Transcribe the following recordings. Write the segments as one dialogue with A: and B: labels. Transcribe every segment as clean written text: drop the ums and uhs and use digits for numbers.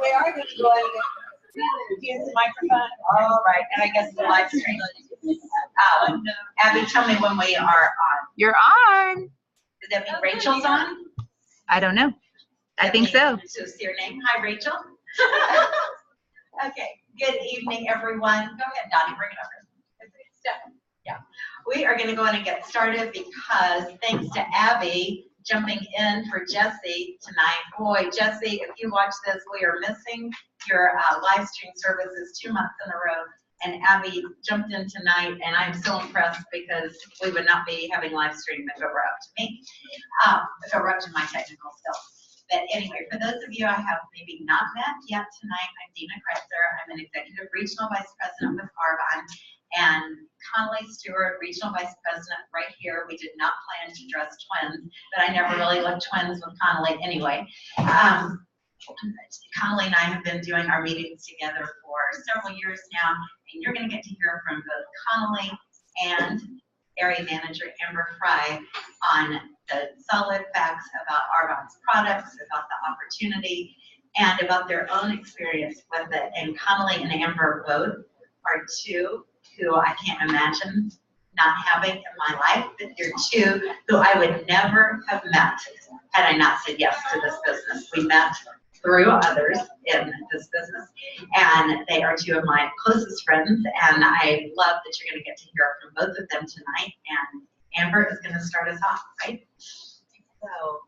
A: We are going to go ahead and use the microphone. All right, and I guess the live stream. Abby, tell me when we are on.
B: You're on.
A: Does that mean Rachel's on?
B: I don't know. I think so.
A: So see your name. Hi, Rachel. Okay. Good evening, everyone. Go ahead, Dottie. Bring it over. Yeah. We are going to go in and get started because thanks to Abby jumping in for Jesse tonight. Boy, Jesse, if you watch this, we are missing your live stream services 2 months in a row. And Abby jumped in tonight, and I'm so impressed because we would not be having live stream if it were up to me, if it were up to my technical skills. But anyway, for those of you I have maybe not met yet tonight, I'm Dina Kreitzer. I'm an Executive Regional Vice President with Arbonne, and Connolly Stewart, Regional Vice President, right here. We did not plan to dress twins, but I never really looked twins with Connolly anyway. Connolly and I have been doing our meetings together for several years now, and you're going to get to hear from both Connolly and Area Manager Amber Fry on the solid facts about Arbonne's products, about the opportunity, and about their own experience with it. And Connolly and Amber both are two who I can't imagine not having in my life, but they're two who I would never have met had I not said yes to this business. We met through others in this business, and they are two of my closest friends, and I love that you're going to get to hear from both of them tonight. And Amber is going to start us off, right? So,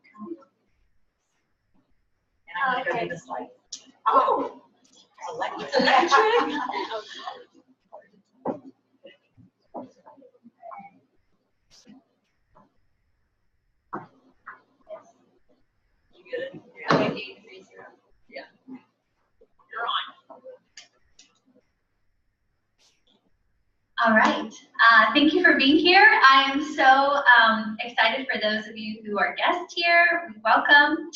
A: and I'm going to go do the slide. Oh, electric.
C: All right. Thank you for being here. I am so excited for those of you who are guests here. Welcome.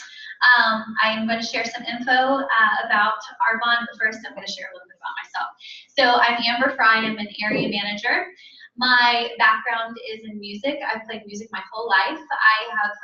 C: I'm going to share some info about Arbonne, but first I'm going to share a little bit about myself. So I'm Amber Fry. I'm an area manager. My background is in music. I've played music my whole life. I have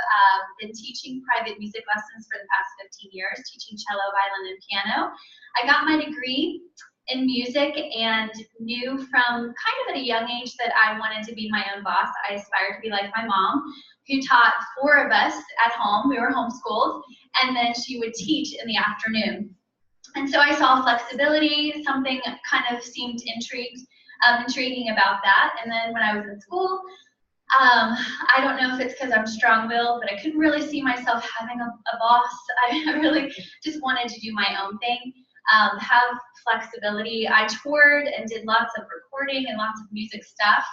C: been teaching private music lessons for the past 15 years, teaching cello, violin, and piano. I got my degree in music and knew from kind of at a young age that I wanted to be my own boss. I aspired to be like my mom, who taught 4 of us at home. We were homeschooled, and then she would teach in the afternoon. And so I saw flexibility, something kind of seemed intriguing about that. And then when I was in school, I don't know if it's because I'm strong-willed, but I couldn't really see myself having a boss. I really just wanted to do my own thing. Have flexibility. I toured and did lots of recording and lots of music stuff,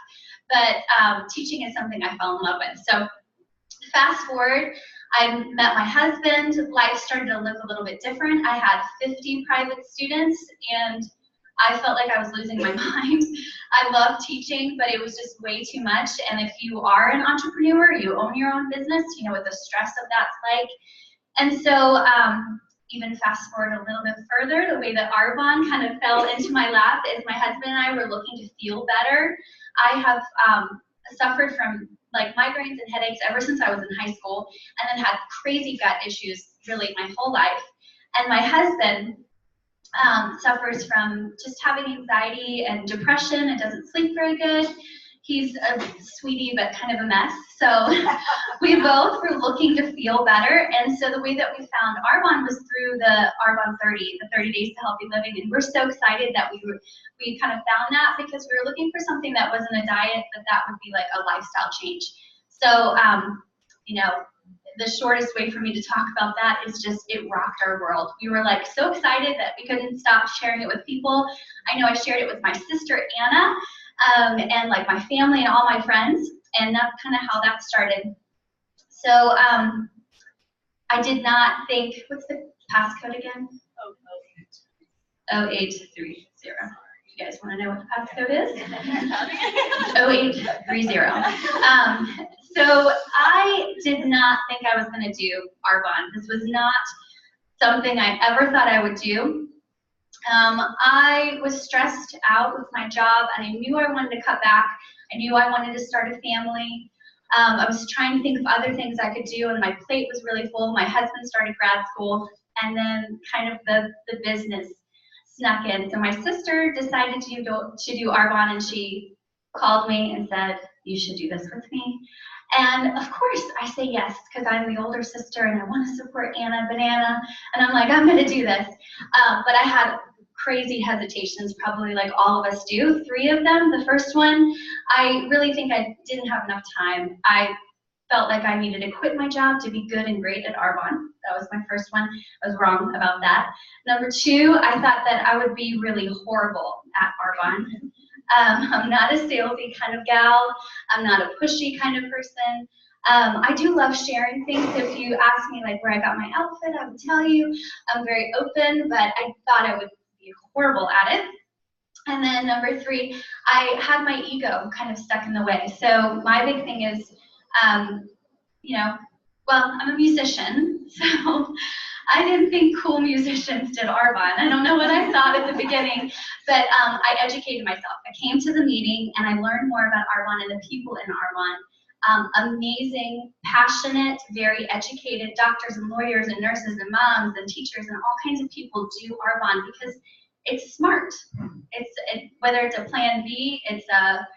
C: but teaching is something I fell in love with. So fast forward, I met my husband. Life started to look a little bit different. I had 50 private students, and I felt like I was losing my mind. I love teaching, but it was just way too much. And if you are an entrepreneur, you own your own business, you know what the stress of that's like. And so even fast forward a little bit further, the way that Arbonne kind of fell into my lap is my husband and I were looking to feel better. I have suffered from like migraines and headaches ever since I was in high school, and then had crazy gut issues really my whole life. And my husband suffers from just having anxiety and depression and doesn't sleep very good. He's a sweetie, but kind of a mess. So we both were looking to feel better. And so the way that we found Arbonne was through the Arbonne 30, the 30 Days to Healthy Living. And we're so excited that we kind of found that, because we were looking for something that wasn't a diet, but that would be like a lifestyle change. So, you know, the shortest way for me to talk about that is just it rocked our world. We were like so excited that we couldn't stop sharing it with people. I know I shared it with my sister, Anna, and like my family and all my friends, and that's kind of how that started. So I did not think, what's the passcode again? 0830. You guys want to know what the passcode is? 0830. So I did not think I was going to do Arbonne. This was not something I ever thought I would do. I was stressed out with my job, and I knew I wanted to cut back. I knew I wanted to start a family. I was trying to think of other things I could do, and my plate was really full. My husband started grad school, and then kind of the business snuck in. So my sister decided to do Arbonne, and she called me and said, you should do this with me. And of course I say yes, because I'm the older sister and I want to support Anna Banana, and I'm like, I'm going to do this. But I had crazy hesitations, probably like all of us do. 3 of them. The first one, I really think I didn't have enough time. I felt like I needed to quit my job to be good and great at Arbonne. That was my first one. I was wrong about that. Number 2, I thought that I would be really horrible at Arbonne. I'm not a salesy kind of gal. I'm not a pushy kind of person. I do love sharing things. If you ask me like where I got my outfit, I would tell you. I'm very open, but I thought I would be horrible at it. And then number 3, I had my ego kind of stuck in the way. So my big thing is, you know, well, I'm a musician, so I didn't think cool musicians did Arbonne. I don't know what I thought at the beginning, but I educated myself. I came to the meeting and I learned more about Arbonne and the people in Arbonne. Amazing, passionate, very educated doctors and lawyers and nurses and moms and teachers and all kinds of people do Arbonne because it's smart. Whether it's a plan B, it's a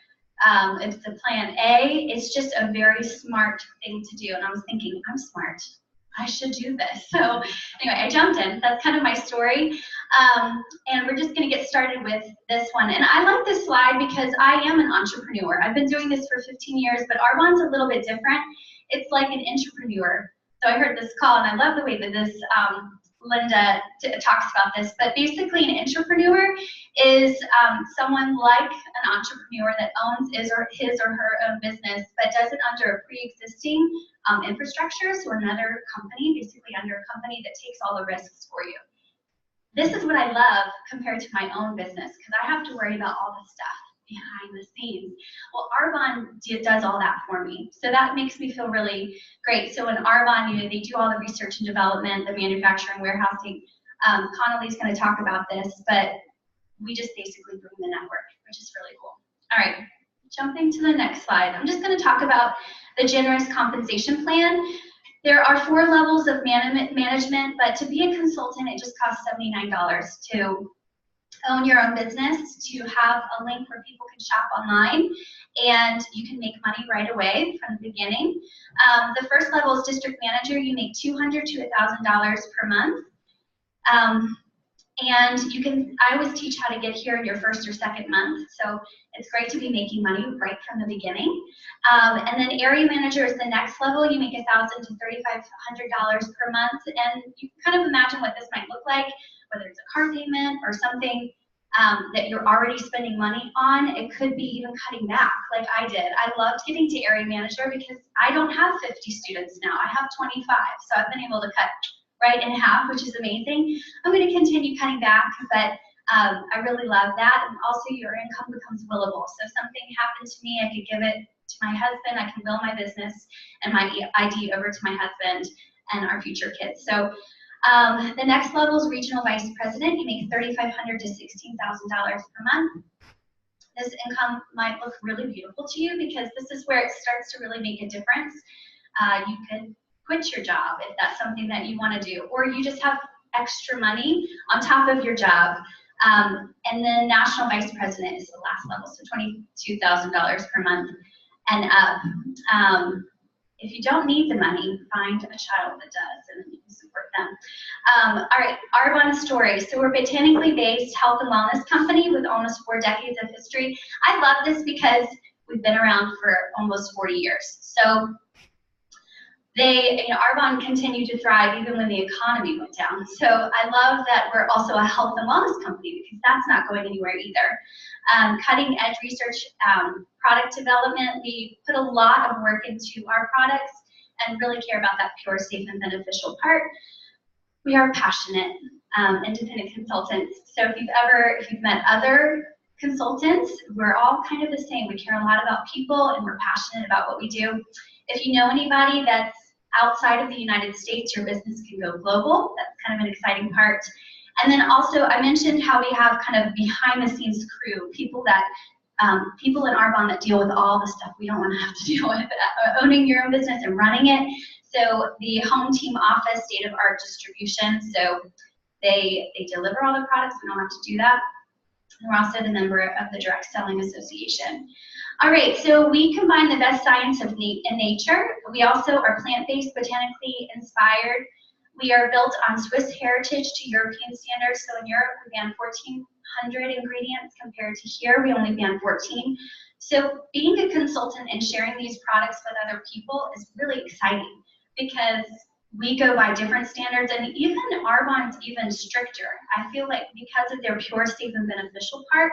C: plan A, it's just a very smart thing to do. And I was thinking, I'm smart. I should do this. So anyway, I jumped in. That's kind of my story. And we're just going to get started with this one. And I like this slide because I am an entrepreneur. I've been doing this for 15 years, but Arbonne's a little bit different. It's like an entrepreneur. So I heard this call, and I love the way that this Linda talks about this, but basically an entrepreneur is someone like an entrepreneur that owns his or her own business, but does it under a pre-existing infrastructure, so another company, basically under a company that takes all the risks for you. This is what I love compared to my own business, because I have to worry about all the stuff behind the scenes. Well, Arbonne does all that for me. So that makes me feel really great. So in Arbonne, they do all the research and development, the manufacturing, warehousing. Connolly's going to talk about this, but we just basically bring the network, which is really cool. All right, jumping to the next slide. I'm just going to talk about the generous compensation plan. There are 4 levels of management, but to be a consultant, it just costs $79 to own your own business, to have a link where people can shop online, and you can make money right away from the beginning. The first level is district manager. You make $200 to $1,000 per month. And I always teach how to get here in your first or second month. So it's great to be making money right from the beginning. And then area manager is the next level. You make $1,000 to $3,500 per month. And you can kind of imagine what this might look like, whether it's a car payment or something that you're already spending money on. It could be even cutting back like I did. I loved getting to area manager because I don't have 50 students now. I have 25. So I've been able to cut right in half, which is amazing. I'm going to continue cutting back, but I really love that. And also your income becomes willable. So if something happened to me, I could give it to my husband. I can will my business and my ID over to my husband and our future kids. So the next level is regional vice president. You make $3,500 to $16,000 per month. This income might look really beautiful to you because this is where it starts to really make a difference. You could quit your job if that's something that you want to do, or you just have extra money on top of your job. And then national vice president is the last level, so $22,000 per month and up. If you don't need the money, find a child that does, and then you can support them. All right, Arbonne story. So we're botanically based health and wellness company with almost 4 decades of history. I love this because we've been around for almost 40 years. So Arbonne continued to thrive even when the economy went down. So I love that we're also a health and wellness company because that's not going anywhere either. Cutting edge research, product development, we put a lot of work into our products and really care about that pure, safe, and beneficial part. We are passionate, independent consultants. So if you've met other consultants, we're all kind of the same. We care a lot about people and we're passionate about what we do. If you know anybody that's outside of the United States, your business can go global. That's kind of an exciting part. And then also, I mentioned how we have kind of behind the scenes crew, people in Arbonne that deal with all the stuff we don't want to have to deal with, owning your own business and running it. So the home team office, state-of-art distribution. So they deliver all the products. We don't have to do that. We're also the member of the Direct Selling Association. All right, so we combine the best science of nature. We also are plant-based, botanically inspired. We are built on Swiss heritage to European standards. So in Europe, we ban 1,400 ingredients compared to here, we only ban 14. So being a consultant and sharing these products with other people is really exciting because we go by different standards, and even Arbonne's even stricter. I feel like because of their pure, safe, and beneficial part,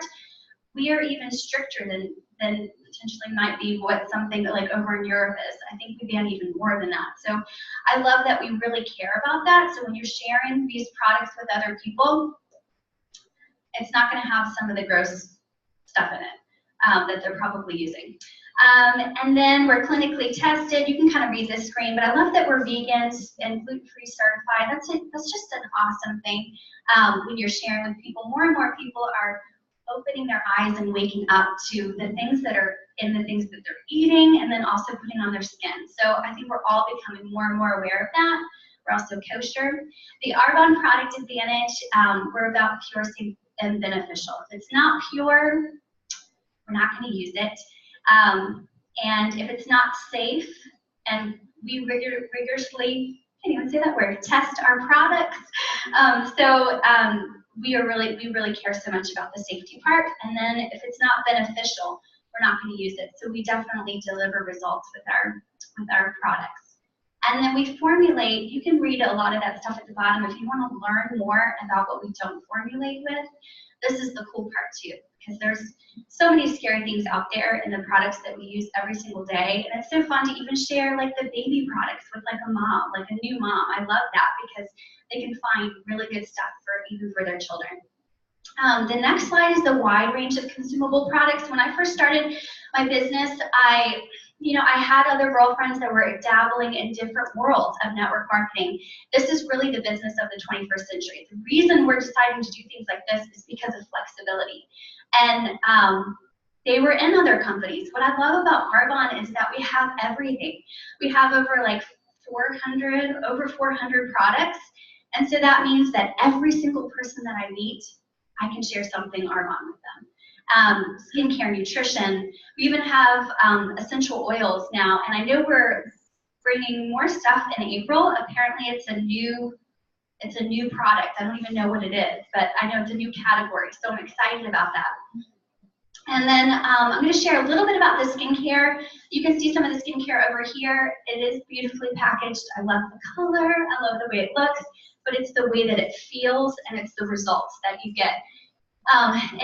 C: we are even stricter than potentially might be what something like over in Europe is. I think we ban even more than that. So I love that we really care about that. So when you're sharing these products with other people, it's not going to have some of the gross stuff in it that they're probably using. And then we're clinically tested. You can kind of read this screen, but I love that we're vegans and gluten-free certified. That's just an awesome thing when you're sharing with people. More and more people are opening their eyes and waking up to the things that are in the things that they're eating and then also putting on their skin. So I think we're all becoming more and more aware of that. We're also kosher. The Arbonne product advantage, we're about pure, safe, and beneficial. If it's not pure, we're not going to use it. And if it's not safe, and we rigorously, can't even say that word, test our products. We really care so much about the safety part. And then if it's not beneficial, we're not going to use it. So we definitely deliver results with our products. And then we formulate. You can read a lot of that stuff at the bottom if you want to learn more about what we don't formulate with. This is the cool part too, because there's so many scary things out there in the products that we use every single day. And it's so fun to even share like the baby products with like a mom, like a new mom. I love that because they can find really good stuff even for their children. The next slide is the wide range of consumable products. When I first started my business, I had other girlfriends that were dabbling in different worlds of network marketing. This is really the business of the 21st century. The reason we're deciding to do things like this is because of flexibility. And they were in other companies. What I love about Arbonne is that we have everything. We have over 400 products. And so that means that every single person that I meet, I can share something Arbonne with them. Skincare, nutrition. We even have essential oils now, and I know we're bringing more stuff in April. Apparently, it's a new product. I don't even know what it is, but I know it's a new category, so I'm excited about that. And then I'm going to share a little bit about the skincare. You can see some of the skincare over here. It is beautifully packaged. I love the color. I love the way it looks, but it's the way that it feels, and it's the results that you get.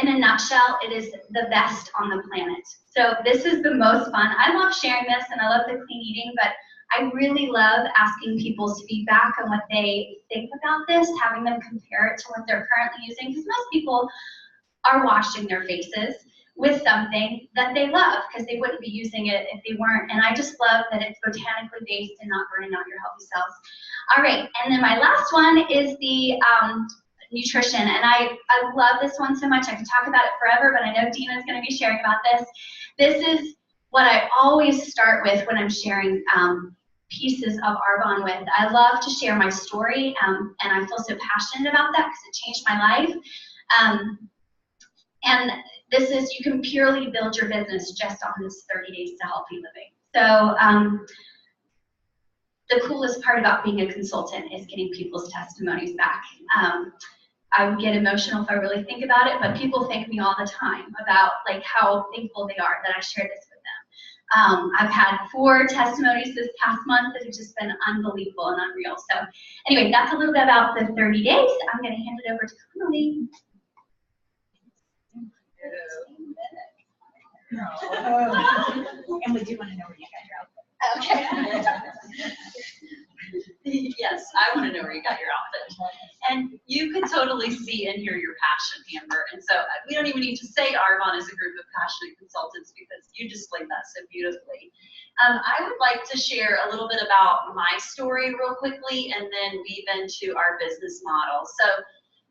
C: In a nutshell, it is the best on the planet. So this is the most fun. I love sharing this, and I love the clean eating, but I really love asking people's feedback on what they think about this, having them compare it to what they're currently using, because most people are washing their faces with something that they love, because they wouldn't be using it if they weren't. And I just love that it's botanically based and not burning out your healthy cells. All right, and then my last one is the nutrition, and I love this one so much. I could talk about it forever, but I know Dina's going to be sharing about this. This is what I always start with when I'm sharing pieces of Arbonne with. I love to share my story, and I feel so passionate about that because it changed my life. And this is, you can purely build your business just on this 30 days to healthy living. So the coolest part about being a consultant is getting people's testimonies back. I would get emotional if I really think about it, but people thank me all the time about how thankful they are that I shared this with them. I've had 4 testimonies this past month that have just been unbelievable and unreal. So anyway, that's a little bit about the 30 days. I'm going to hand it over to Connelly.
A: And we do want to know where you got your outfit. Okay. Yes, I want to know where you got your outfit. And you could totally see and hear your passion, Amber. And so we don't even need to say Arbonne is a group of passionate consultants because you displayed that so beautifully. I would like to share a little bit about my story real quickly and then weave into our business model. So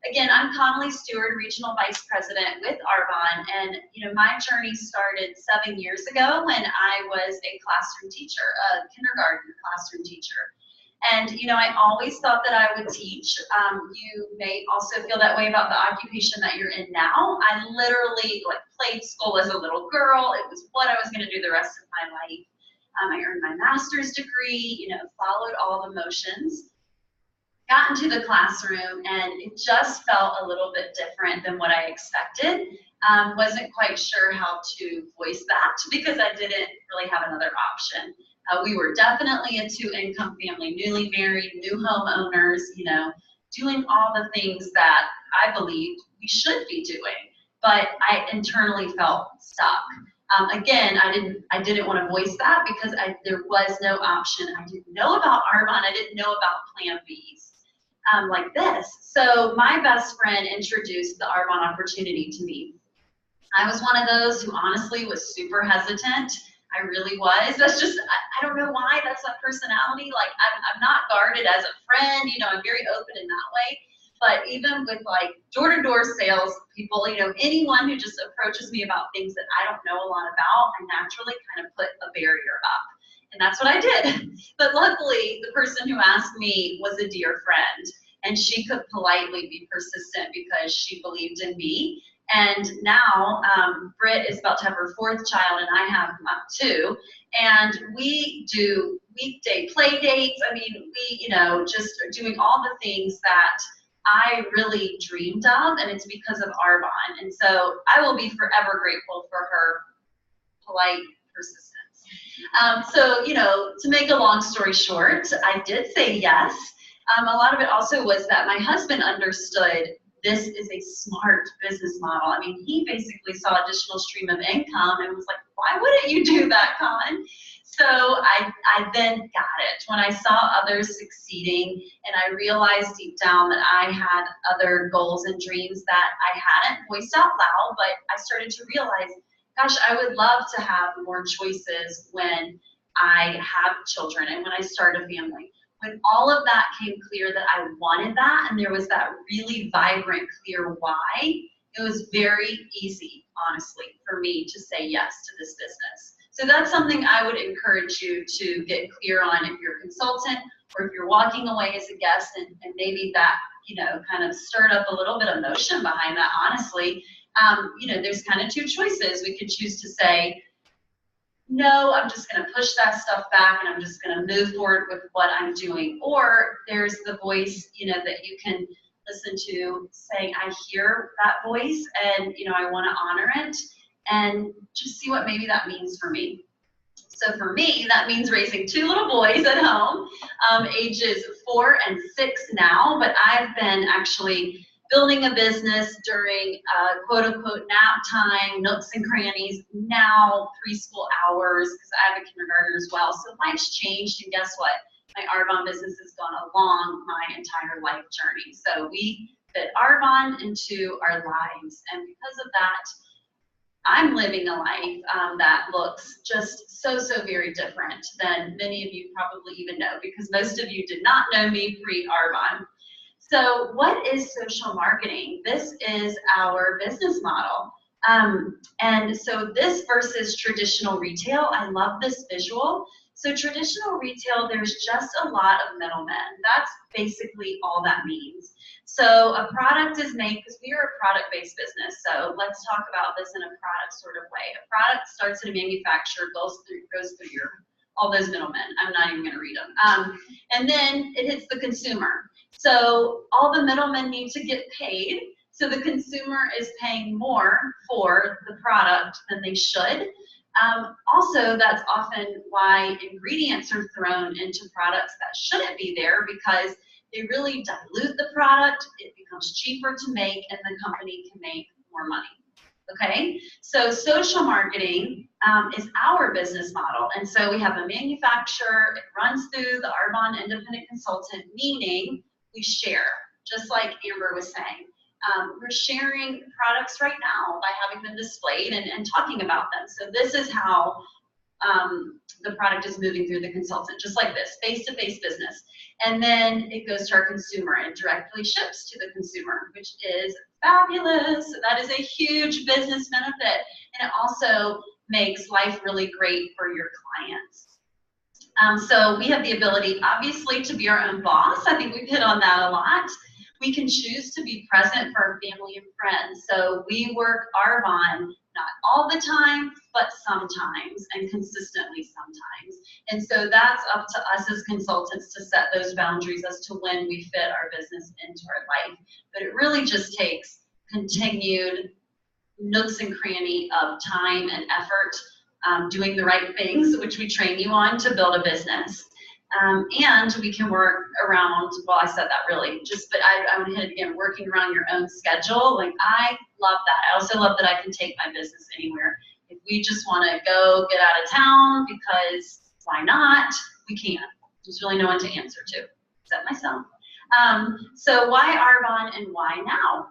D: again, I'm Connolly Stewart, Regional Vice President with Arbonne, and my journey started 7 years ago when I was a classroom teacher, a kindergarten classroom teacher. And I always thought that I would teach. You may also feel that way about the occupation that you're in now. I literally played school as a little girl. It was what I was going to do the rest of my life. I earned my master's degree, followed all the motions, got into the classroom, and it just felt a little bit different than what I expected. Wasn't quite sure how to voice that because I didn't really have another option. We were definitely a two-income family, newly married, new homeowners, doing all the things that I believed we should be doing, but I internally felt stuck. Again, I didn't want to voice that because there was no option. I didn't know about Arbonne. I didn't know about Plan Bs like this. So my best friend introduced the Arbonne opportunity to me. I was one of those who honestly was super hesitant. I really was. That's just, I don't know why, that's my personality. I'm not guarded as a friend, I'm very open in that way. But even with door-to-door sales people, anyone who just approaches me about things that I don't know a lot about, I naturally kind of put a barrier up. And that's what I did. But luckily, the person who asked me was a dear friend, and she could politely be persistent because she believed in me. And now Britt is about to have her 4th child, and I have 2. And we do weekday play dates. I mean, we, just are doing all the things that I really dreamed of, and it's because of Arbonne. And so I will be forever grateful for her polite persistence. So, to make a long story short, I did say yes. A lot of it also was that my husband understood this is a smart business model. I mean, he basically saw additional stream of income and was like, why wouldn't you do that, Con? So I then got it when I saw others succeeding, and I realized deep down that I had other goals and dreams that I hadn't voiced out loud, but I started to realize, gosh, I would love to have more choices when I have children and when I start a family. When all of that came clear that I wanted that, and there was that really vibrant, clear why, it was very easy, honestly, for me to say yes to this business. So that's something I would encourage you to get clear on if you're a consultant or if you're walking away as a guest, and maybe that, kind of stirred up a little bit of emotion behind that, honestly. There's kind of 2 choices. We could choose to say, no, I'm just going to push that stuff back and I'm just going to move forward with what I'm doing. Or there's the voice, that you can listen to saying, I hear that voice and, I want to honor it and just see what maybe that means for me. So for me, that means raising 2 little boys at home, ages 4 and 6 now, but I've been actually building a business during quote-unquote nap time, nooks and crannies, now preschool hours, because I have a kindergartner as well. So life's changed, and guess what? My Arbonne business has gone along my entire life journey. So we fit Arbonne into our lives, and because of that, I'm living a life that looks just so very different than many of you probably even know, because most of you did not know me pre-Arbonne. So what is social marketing? This is our business model. And so this versus traditional retail, I love this visual. So traditional retail, there's just a lot of middlemen. That's basically all that means. So a product is made, because we are a product-based business, so let's talk about this in a product sort of way. A product starts at a manufacturer, goes through all those middlemen. I'm not even gonna read them. And then it hits the consumer. So all the middlemen need to get paid, so the consumer is paying more for the product than they should. Also, that's often why ingredients are thrown into products that shouldn't be there, because they really dilute the product, it becomes cheaper to make, and the company can make more money. Okay, so social marketing is our business model. And so we have a manufacturer, it runs through the Arbonne Independent Consultant, meaning we share, just like Amber was saying. We're sharing products right now by having them displayed and talking about them. So this is how the product is moving through the consultant, just like this, face-to-face business. And then it goes to our consumer and directly ships to the consumer, which is fabulous. So that is a huge business benefit. And it also makes life really great for your clients. So we have the ability, obviously, to be our own boss. I think we've hit on that a lot. We can choose to be present for our family and friends. So we work Arbonne not all the time, but sometimes, and consistently sometimes. And so that's up to us as consultants to set those boundaries as to when we fit our business into our life. But it really just takes continued nooks and cranny of time and effort, doing the right things, which we train you on to build a business. And we can work around, well, I said that really, but I want to hit it again, working around your own schedule. Like, I love that. I also love that I can take my business anywhere. If we just want to go get out of town, because why not, we can. There's really no one to answer to, except myself. So why Arbonne and why now?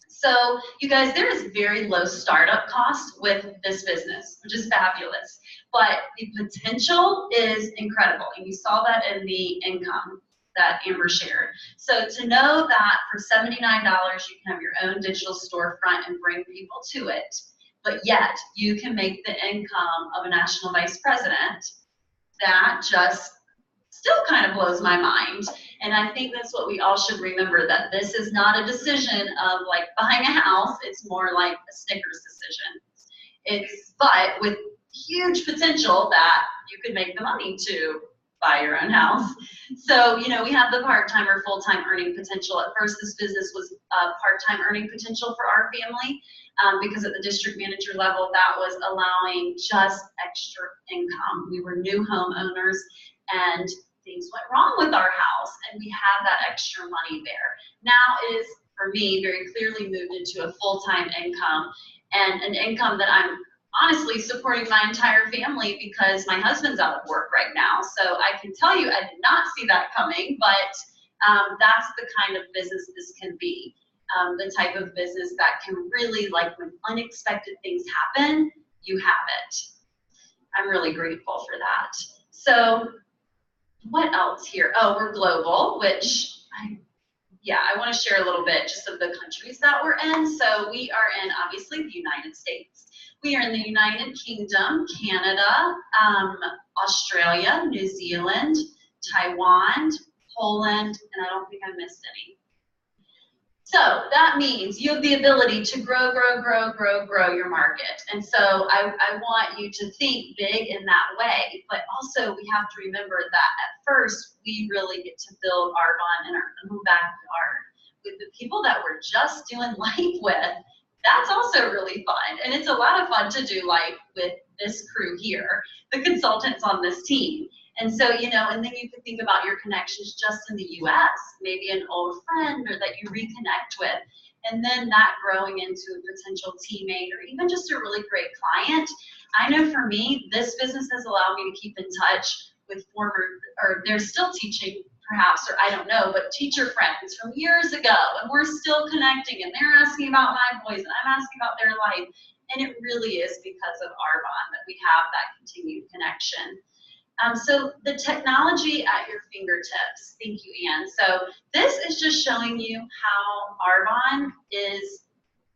D: So you guys, there is very low startup cost with this business, which is fabulous. But the potential is incredible. And you saw that in the income that Amber shared. So to know that for $79, you can have your own digital storefront and bring people to it, but yet you can make the income of a national vice president, that just still kind of blows my mind. And I think that's what we all should remember, that this is not a decision of like buying a house. It's more like a Snickers decision. But with huge potential that you could make the money to buy your own house. So, you know, we have the part-time or full-time earning potential. At first, this business was part-time earning potential for our family, because at the district manager level, that was allowing just extra income. We were new homeowners and things went wrong with our house, and we had that extra money there. Now it is, for me, very clearly moved into a full-time income, and an income that I'm honestly supporting my entire family, because my husband's out of work right now. So I can tell you, I did not see that coming, but that's the kind of business this can be. The type of business that can really, like, when unexpected things happen, you have it. I'm really grateful for that. So what else here? Oh, we're global, which I want to share a little bit just of the countries that we're in. So we are in, obviously, the United States. We are in the United Kingdom, Canada, Australia, New Zealand, Taiwan, Poland, and I don't think I missed any. So that means you have the ability to grow your market. And so I want you to think big in that way, but also we have to remember that at first we really get to build Arbonne in our own backyard with the people that we're just doing life with. That's also really fun. And it's a lot of fun to do life with this crew here, the consultants on this team. And so, you know, and then you can think about your connections just in the US, maybe an old friend or that you reconnect with, and then that growing into a potential teammate or even just a really great client. I know for me, this business has allowed me to keep in touch with they're still teaching perhaps, or I don't know, but teacher friends from years ago, and we're still connecting, and they're asking about my boys, and I'm asking about their life. And it really is because of Arbonne that we have that continued connection. So the technology at your fingertips. Thank you, Anne. So this is just showing you how Arbonne is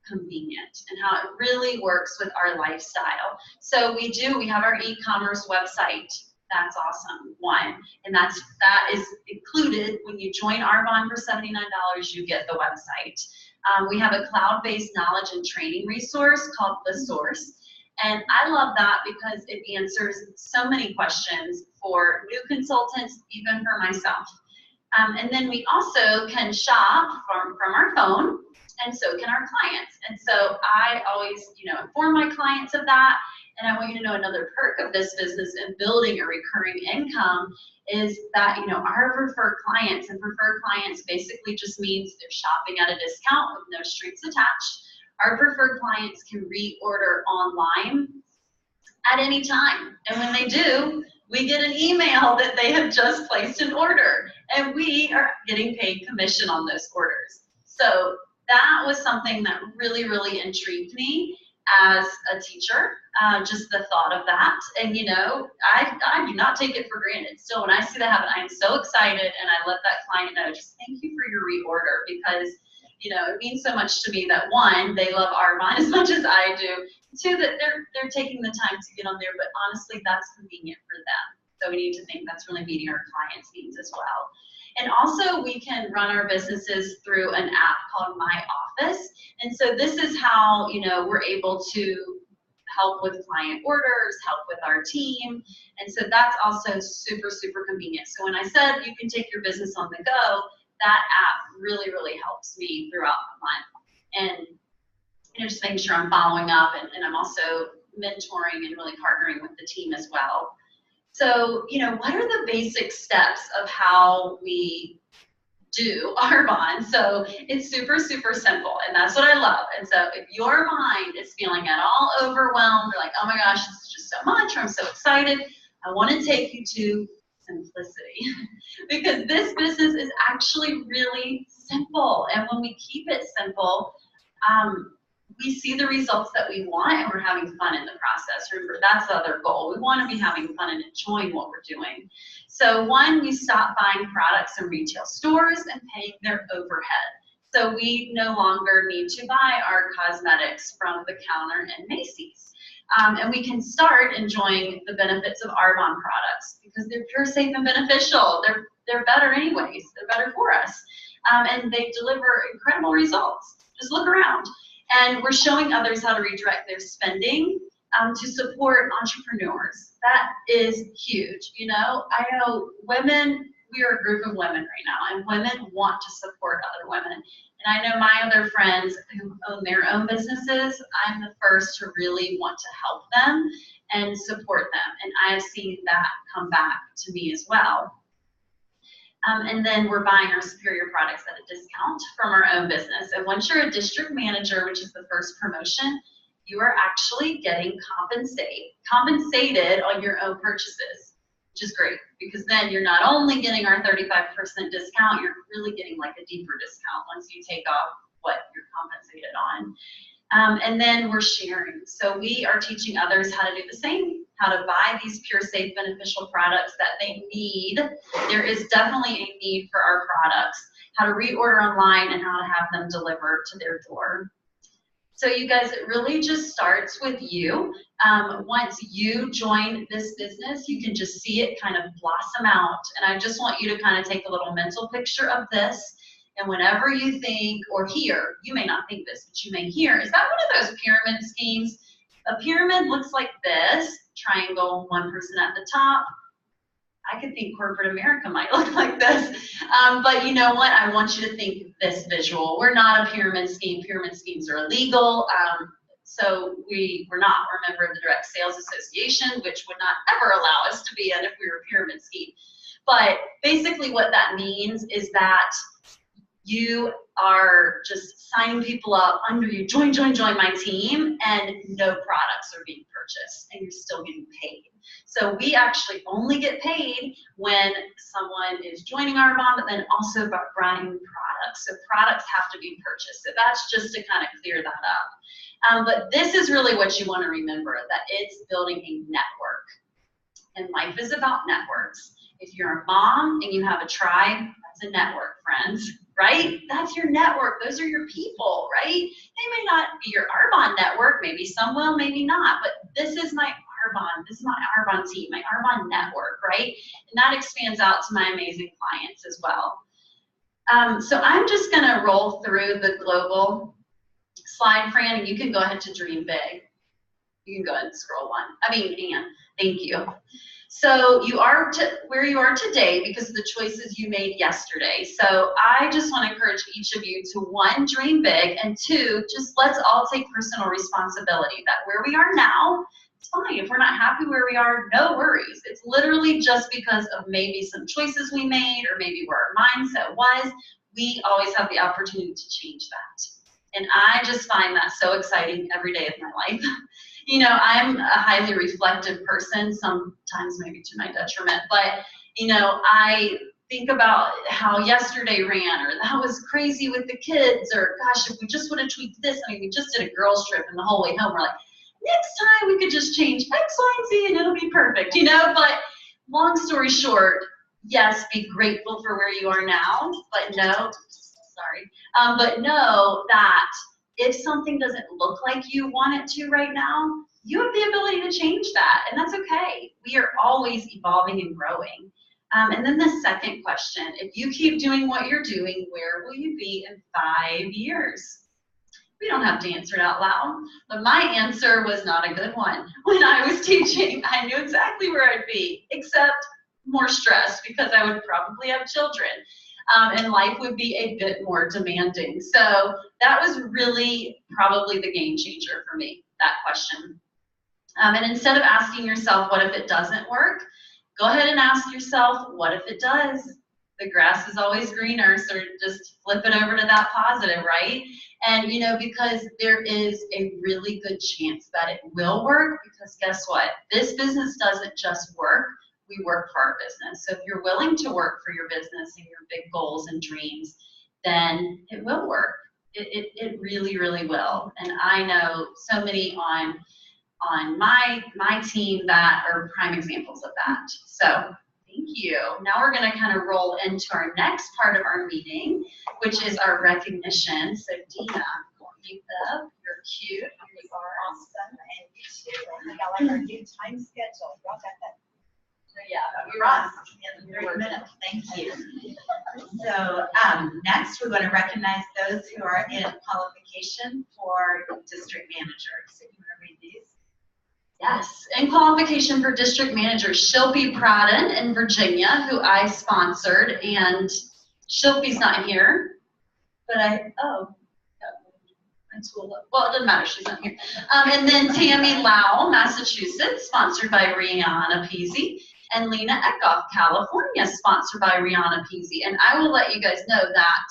D: convenient and how it really works with our lifestyle. So we have our e-commerce website. That's awesome, one. And that is included when you join Arbonne for $79, you get the website. We have a cloud-based knowledge and training resource called The Source. And I love that because it answers so many questions for new consultants, even for myself. And then we also can shop from our phone, and so can our clients. And so I always, inform my clients of that. And I want you to know another perk of this business and building a recurring income is that, our preferred clients, and preferred clients basically just means they're shopping at a discount with no strings attached. Our preferred clients can reorder online at any time. And when they do, we get an email that they have just placed an order, and we are getting paid commission on those orders. So that was something that really, really intrigued me. as a teacher, just the thought of that. And, you know, I do not take it for granted. Still, when I see that happen, I am so excited, and I let that client know, just thank you for your reorder, because, you know, it means so much to me that, one, they love Arbonne as much as I do. Two, that they're taking the time to get on there, but honestly, that's convenient for them. So we need to think that's really meeting our clients' needs as well. And also, we can run our businesses through an app called My Office. And so this is how, you know, we're able to help with client orders, help with our team. And so that's also super, super convenient. So when I said you can take your business on the go, that app really, really helps me throughout the month. And, you know, just making sure I'm following up, and I'm also mentoring and really partnering with the team as well. So, you know, what are the basic steps of how we do Arbonne? So it's super, super simple, and that's what I love. And so if your mind is feeling at all overwhelmed, or like, oh my gosh, this is just so much, or I'm so excited, I want to take you to simplicity. Because this business is actually really simple, and when we keep it simple, we see the results that we want, and we're having fun in the process. Remember, that's the other goal. We want to be having fun and enjoying what we're doing. So one, we stop buying products in retail stores and paying their overhead. So we no longer need to buy our cosmetics from the counter in Macy's. And we can start enjoying the benefits of Arbonne products, because they're pure, safe, and beneficial. They're better anyways. They're better for us. And they deliver incredible results. Just look around. And we're showing others how to redirect their spending to support entrepreneurs. That is huge. You know, I know women, we are a group of women right now, and women want to support other women. And I know my other friends who own their own businesses, I'm the first to really want to help them and support them. And I have seen that come back to me as well. And then we're buying our superior products at a discount from our own business. And once you're a district manager, which is the first promotion, you are actually getting compensated on your own purchases, which is great, because then you're not only getting our 35% discount, you're really getting like a deeper discount once you take off what you're compensated on. And then we're sharing. So we are teaching others how to do the same, how to buy these pure, safe, beneficial products that they need. There is definitely a need for our products, how to reorder online, and how to have them delivered to their door. So you guys, it really just starts with you. Once you join this business, you can just see it kind of blossom out. And I just want you to kind of take a little mental picture of this. And whenever you think or hear, you may not think this, but you may hear, is that one of those pyramid schemes? A pyramid looks like this, triangle, one person at the top. I could think corporate America might look like this. But you know what? I want you to think this visual. We're not a pyramid scheme. Pyramid schemes are illegal. So we're not. We're a member of the Direct Sales Association, which would not ever allow us to be in if we were a pyramid scheme. But basically what that means is that you are just signing people up under you, join my team, and no products are being purchased, and you're still getting paid. So we actually only get paid when someone is joining Arbonne, but then also by buying products. So products have to be purchased. So that's just to kind of clear that up. But this is really what you want to remember, that it's building a network. And life is about networks. If you're a mom and you have a tribe, that's a network, friends. Right? That's your network. Those are your people, right? They may not be your Arbonne network. Maybe some will, maybe not. But this is my Arbonne. This is my Arbonne team, my Arbonne network, right? And that expands out to my amazing clients as well. So I'm just going to roll through the global slide, Fran, and you can go ahead to dream big. You can go ahead and scroll one. Ann, thank you. So you are where you are today because of the choices you made yesterday. So I just want to encourage each of you to, one, dream big, and two, just let's all take personal responsibility that where we are now, it's fine. If we're not happy where we are, no worries. It's literally just because of maybe some choices we made or maybe where our mindset was. We always have the opportunity to change that. And I just find that so exciting every day of my life. You know, I'm a highly reflective person, sometimes maybe to my detriment, but, you know, I think about how yesterday ran, or that was crazy with the kids, or gosh, if we just would have tweaked this. I mean, we just did a girls trip, and the whole way home we're like, next time we could just change X, Y, and Z and it'll be perfect, you know? But long story short, yes, be grateful for where you are now, but know that if something doesn't look like you want it to right now, you have the ability to change that, and that's okay. We are always evolving and growing. And then the second question, if you keep doing what you're doing, where will you be in 5 years? We don't have to answer it out loud, but my answer was not a good one. When I was teaching, I knew exactly where I'd be, except more stressed because I would probably have children, and life would be a bit more demanding. So that was really probably the game changer for me, that question. And instead of asking yourself, what if it doesn't work? Go ahead and ask yourself, what if it does? The grass is always greener, so just flip it over to that positive, right? And, you know, because there is a really good chance that it will work, because guess what? This business doesn't just work, we work for our business. So if you're willing to work for your business and your big goals and dreams, then it will work. It really, really will. And I know so many on my team that are prime examples of that. So thank you. Now we're going to kind of roll into our next part of our meeting, which is our recognition. So Dina, keep up. You're cute.
E: You are awesome, and you too. I got like our new time schedule. Y'all got that?
D: Yeah,
A: You're on in 3 minutes. Thank you. So next, we're going to recognize those who are in qualification for district manager. So you want to read these?
D: Yes, in qualification for district manager, Shilpi Pradhan in Virginia, who I sponsored, and Shilpi's not here, but well, it doesn't matter, she's not here. And then Tammy Lau, Massachusetts, sponsored by Rihanna Peasy, and Lena Eckhoff, California, sponsored by Rihanna Peasy. And I will let you guys know that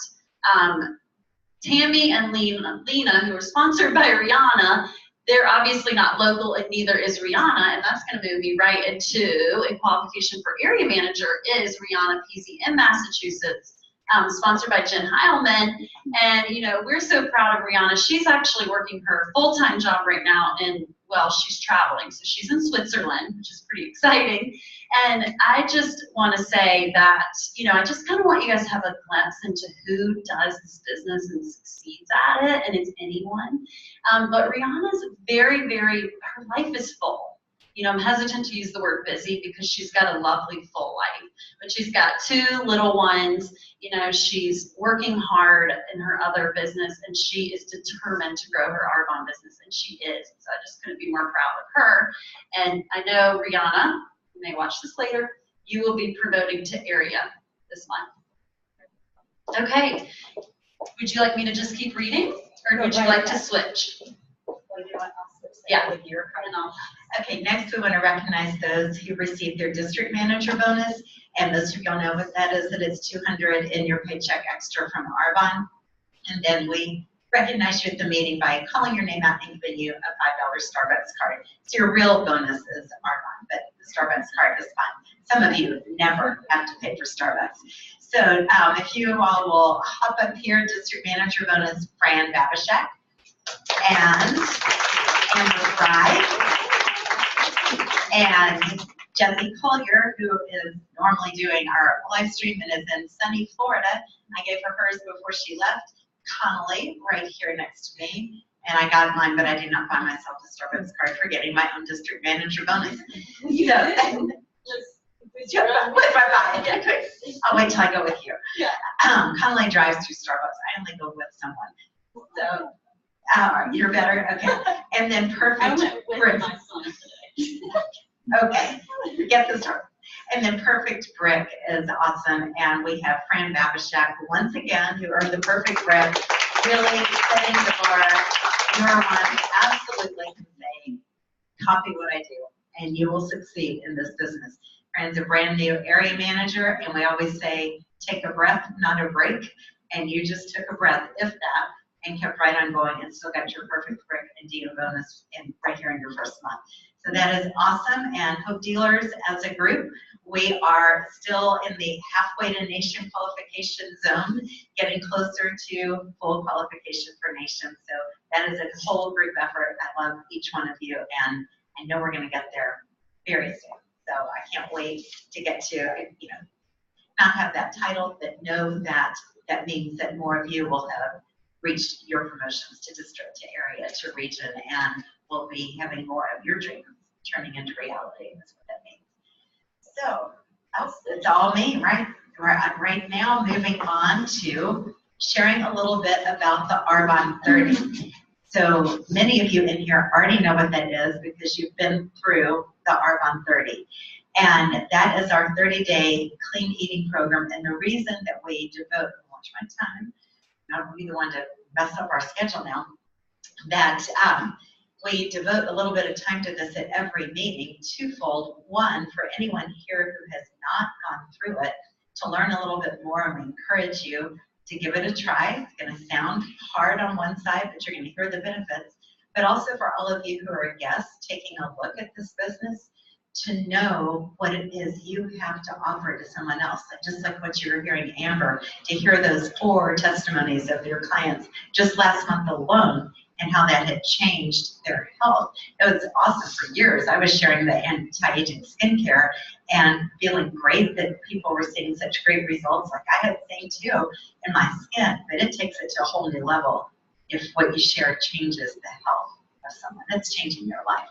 D: Tammy and Lena, who are sponsored by Rihanna, they're obviously not local, and neither is Rihanna, and that's going to move me right into a qualification for area manager is Rihanna Peasy in Massachusetts, sponsored by Jen Heilman. And, you know, we're so proud of Rihanna. She's actually working her full-time job right now, and, well, she's traveling. So she's in Switzerland, which is pretty exciting. And I just want to say that, you know, I just kind of want you guys to have a glimpse into who does this business and succeeds at it, and it's anyone. But Rihanna's very, her life is full. You know, I'm hesitant to use the word busy because she's got a lovely full life, but she's got 2 little ones. You know, she's working hard in her other business, and she is determined to grow her Arbonne business, and she is. So I just couldn't be more proud of her. And I know, Rihanna, you may watch this later, you will be promoting to area this month. Okay, would you like me to just keep reading, or would you like to switch? Yeah.
E: With your
A: Okay, next we want to recognize those who received their district manager bonus, and most of y'all know what that is, that it's $200 in your paycheck extra from Arbonne. And then we recognize you at the meeting by calling your name out and giving you a $5 Starbucks card. So your real bonus is Arbonne, but the Starbucks card is fun. Some of you never have to pay for Starbucks. So if you all will hop up here, district manager bonus, Fran Babishak and Amber Fry and Jessie Collier, who is normally doing our live stream and is in sunny Florida. I gave her hers before she left. Connolly, right here next to me. And I got mine, but I did not buy myself a Starbucks card for getting my own district manager bonus. So, I'll wait till I go with you. Connolly drives through Starbucks. I only go with someone. So, you're better? Okay. And then perfect.
D: I went with my son today.
A: Okay, get this right. And then Perfect Brick is awesome. And we have Fran Babishak once again, who earned the Perfect Brick, really setting the bar. You're one absolutely can say, copy what I do, and you will succeed in this business. Fran's a brand new area manager, and we always say, take a breath, not a break. And you just took a breath, if that, and kept right on going and still got your Perfect Brick and Dino bonus right here in your first month. So that is awesome. And Hope Dealers as a group, we are still in the halfway to nation qualification zone, getting closer to full qualification for nation. So that is a whole group effort. I love each one of you, and I know we're going to get there very soon. So I can't wait to get to, not have that title, but know that that means that more of you will have reached your promotions to district, to area, to region, and will be having more of your dreams turning into reality. That's what that means. So it's all me, right? Right now, moving on to sharing a little bit about the Arbonne 30. So many of you in here already know what that is because you've been through the Arbonne 30. And that is our 30-day clean eating program. And the reason that we devote, watch my time, I don't be the one to mess up our schedule now, that we devote a little bit of time to this at every meeting, twofold. One, for anyone here who has not gone through it, to learn a little bit more, and we encourage you to give it a try. It's going to sound hard on one side, but you're going to hear the benefits. But also for all of you who are guests taking a look at this business, to know what it is you have to offer to someone else. Just like what you were hearing Amber, to hear those 4 testimonies of your clients just last month alone, and how that had changed their health. It was awesome for years. I was sharing the anti-aging skincare and feeling great that people were seeing such great results. Like I had the same too in my skin, but it takes it to a whole new level if what you share changes the health of someone. It's changing their life.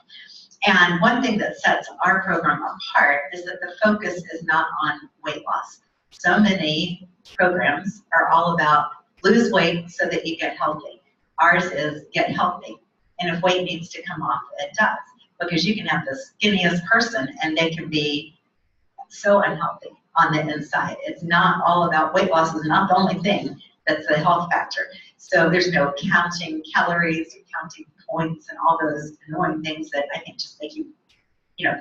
A: And one thing that sets our program apart is that the focus is not on weight loss. So many programs are all about lose weight so that you get healthy. Ours is get healthy. And if weight needs to come off, it does. Because you can have the skinniest person and they can be so unhealthy on the inside. It's not all about weight loss, is not the only thing that's the health factor. So there's no counting calories, counting points, and all those annoying things that I think just make you,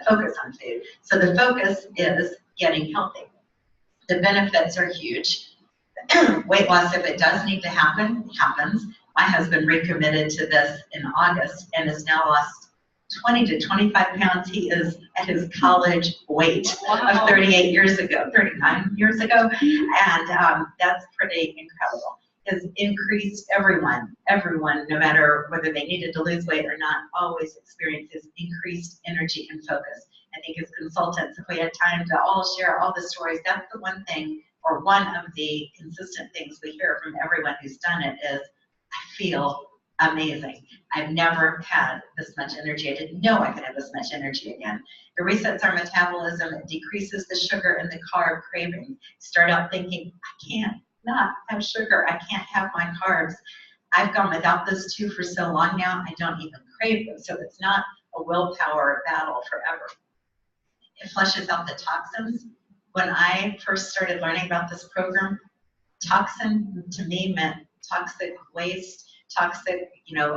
A: focus on food. So the focus is getting healthy. The benefits are huge. Weight loss, if it does need to happen, happens. My husband recommitted to this in August and has now lost 20 to 25 pounds. He is at his college weight of 38 years ago, 39 years ago, and that's pretty incredible. Has increased everyone, no matter whether they needed to lose weight or not, always experiences increased energy and focus. I think as consultants, if we had time to all share all the stories, that's the one thing, or one of the consistent things we hear from everyone who's done it is, I feel amazing. I've never had this much energy. I didn't know I could have this much energy again. It resets our metabolism. It decreases the sugar and the carb craving. Start out thinking, I can't not have sugar. I can't have my carbs. I've gone without those 2 for so long now, I don't even crave them. So it's not a willpower battle forever. It flushes out the toxins. When I first started learning about this program, toxin to me meant toxic waste, toxic,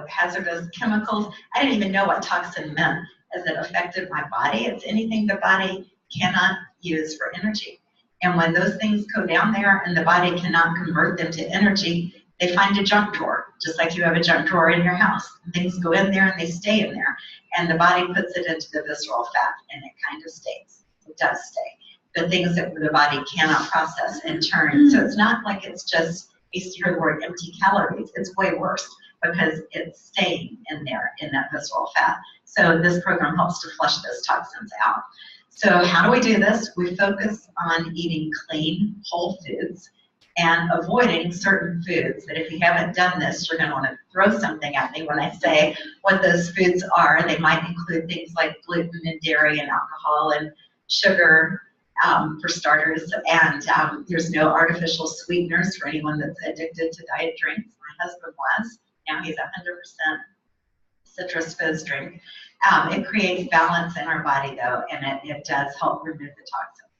A: hazardous chemicals. I didn't even know what toxin meant as it affected my body. It's anything the body cannot use for energy. And when those things go down there and the body cannot convert them to energy, they find a junk drawer, just like you have a junk drawer in your house. And things go in there and they stay in there. And the body puts it into the visceral fat and it kind of stays. It does stay. The things that the body cannot process and turn. So it's not like it's just, you used to hear the word empty calories. It's way worse because it's staying in there in that visceral fat. So this program helps to flush those toxins out. So how do we do this? We focus on eating clean, whole foods and avoiding certain foods that if you haven't done this, you're going to want to throw something at me when I say what those foods are. They might include things like gluten and dairy and alcohol and sugar for starters. And there's no artificial sweeteners for anyone that's addicted to diet drinks. My husband was. Now he's 100% citrus fizz drink. It creates balance in our body though, and it does help remove the toxins.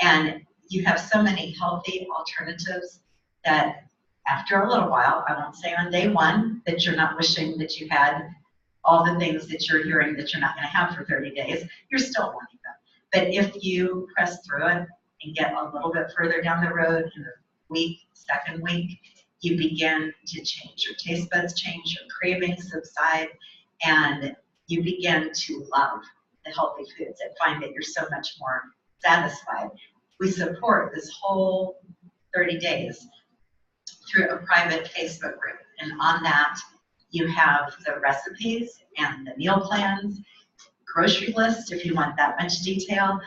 A: And you have so many healthy alternatives that after a little while, I won't say on day one that you're not wishing that you had all the things that you're hearing that you're not going to have for 30 days, you're still wanting them. But if you press through it and get a little bit further down the road in the week, second week, you begin to change. Your taste buds change, your cravings subside, and you begin to love the healthy foods and find that you're so much more satisfied. We support this whole 30 days through a private Facebook group. And on that, you have the recipes and the meal plans, grocery list if you want that much detail.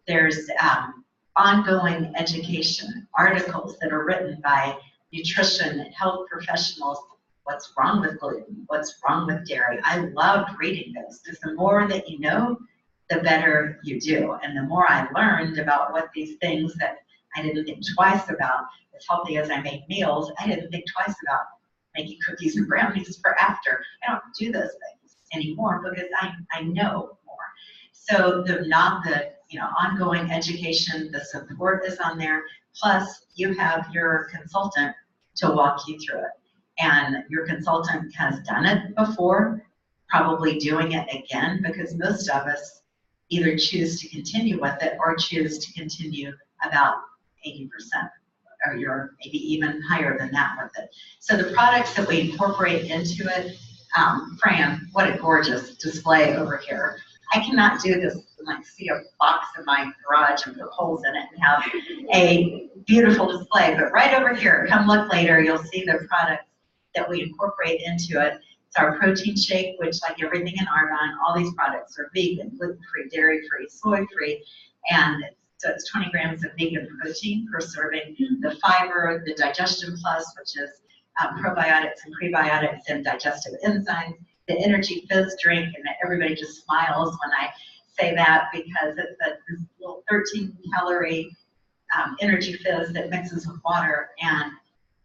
A: There's ongoing education, articles that are written by nutrition and health professionals. What's wrong with gluten? What's wrong with dairy? I loved reading those because the more that you know, the better you do. And the more I learned about what these things that I didn't think twice about, as healthy as I made meals, I didn't think twice about making cookies and brownies for after. I don't do those things anymore because I know more. So the ongoing education, the support is on there. Plus, you have your consultant to walk you through it. And your consultant has done it before, probably doing it again, because most of us either choose to continue with it or choose to continue about 80%, or you're maybe even higher than that with it. So the products that we incorporate into it, Fran, what a gorgeous display over here. I cannot do this, like see a box in my garage and put holes in it and have a beautiful display, but right over here, come look later, you'll see the products that we incorporate into it. It's our protein shake, which like everything in Argonne, all these products are vegan, gluten-free, dairy-free, soy-free, and so it's 20 grams of vegan protein per serving. The fiber, the Digestion Plus, which is probiotics and prebiotics and digestive enzymes, the Energy Fizz drink, and everybody just smiles when I say that because it's this little 13-calorie Energy Fizz that mixes with water and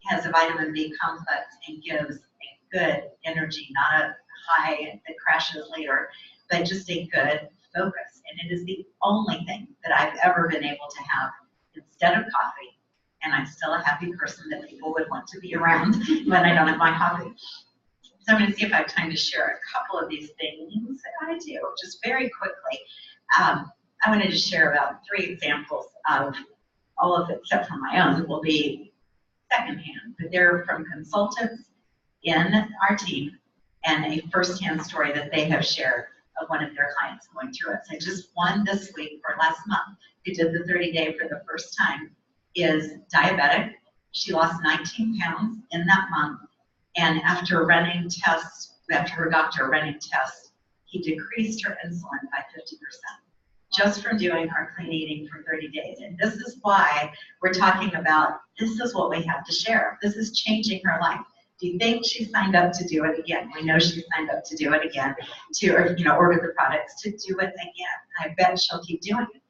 A: has a vitamin B complex and gives a good energy, not a high that crashes later, but just a good focus. And it is the only thing that I've ever been able to have instead of coffee. And I'm still a happy person that people would want to be around when I don't have my coffee. So I'm going to see if I have time to share a couple of these things that I do, just very quickly. I wanted to share about 3 examples of all of it, except for my own, will be secondhand, but they're from consultants in our team and a firsthand story that they have shared of one of their clients going through it. So just one this week or last month who did the 30-day for the first time is diabetic. She lost 19 pounds in that month, and after running tests, after her doctor running tests, he decreased her insulin by 50%. Just from doing our clean eating for 30 days. And this is why we're talking about, this is what we have to share. This is changing her life. Do you think she signed up to do it again? We know she signed up to do it again, to order the products, to do it again. I bet she'll keep doing it.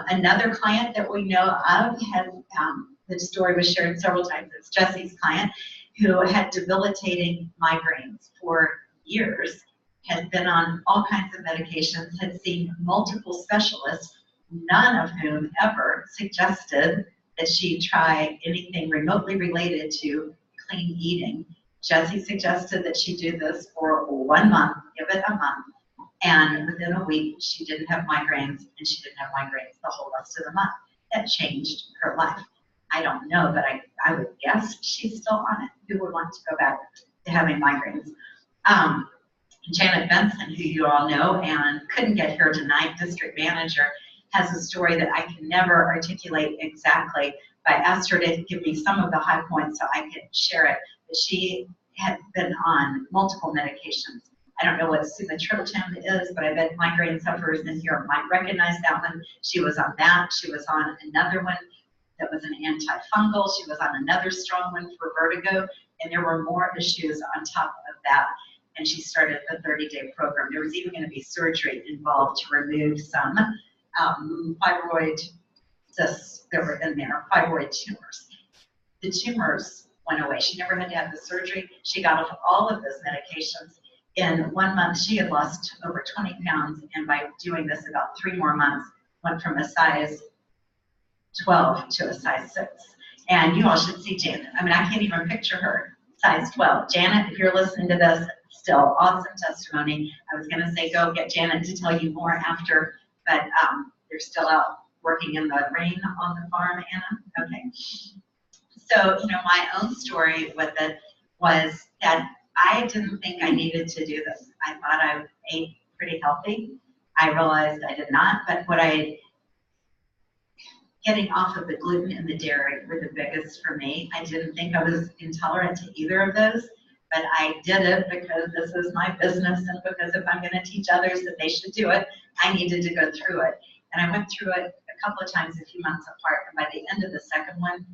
A: Another client that we know of has, the story was shared several times, it's Jesse's client, who had debilitating migraines for years, had been on all kinds of medications, had seen multiple specialists, none of whom ever suggested that she try anything remotely related to clean eating. Jesse suggested that she do this for 1 month, give it a month, and within a week she didn't have migraines, and she didn't have migraines the whole rest of the month. That changed her life. I don't know, but I would guess she's still on it. Who would want to go back to having migraines? Janet Benson, who you all know and couldn't get here tonight, district manager, has a story that I can never articulate exactly, but I asked her to give me some of the high points so I could share it. But she had been on multiple medications. I don't know what sumatriptan is, but I bet migraine sufferers in here might recognize that one. She was on that. She was on another one that was an antifungal. She was on another strong one for vertigo, and there were more issues on top of that. And she started the 30-day program. There was even going to be surgery involved to remove some fibroid cysts that were in there, fibroid tumors. The tumors went away. She never had to have the surgery. She got off all of those medications. In 1 month, she had lost over 20 pounds, and by doing this about 3 more months, went from a size 12 to a size 6. And you all should see Janet. I mean, I can't even picture her, size 12. Janet, if you're listening to this, still awesome testimony. I was going to say go get Janet to tell you more after, but they're still out working in the rain on the farm, Anna? Okay. So, my own story with it was that I didn't think I needed to do this. I thought I ate pretty healthy. I realized I did not, but getting off of the gluten and the dairy were the biggest for me. I didn't think I was intolerant to either of those, but I did it because this is my business, and because if I'm gonna teach others that they should do it, I needed to go through it. And I went through it a couple of times, a few months apart, and by the end of the second one,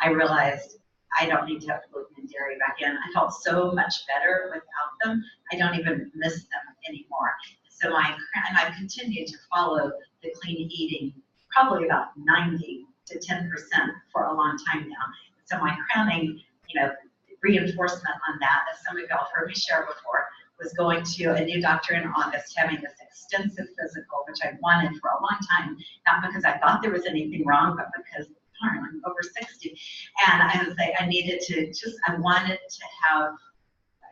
A: I realized I don't need to have gluten and dairy back in. I felt so much better without them. I don't even miss them anymore. So and I've continued to follow the clean eating, probably about 90 to 10% for a long time now. So my crowning, reinforcement on that, as some of y'all have heard me share before, was going to a new doctor in August, having this extensive physical, which I wanted for a long time, not because I thought there was anything wrong, but because I'm over 60. And I was like, I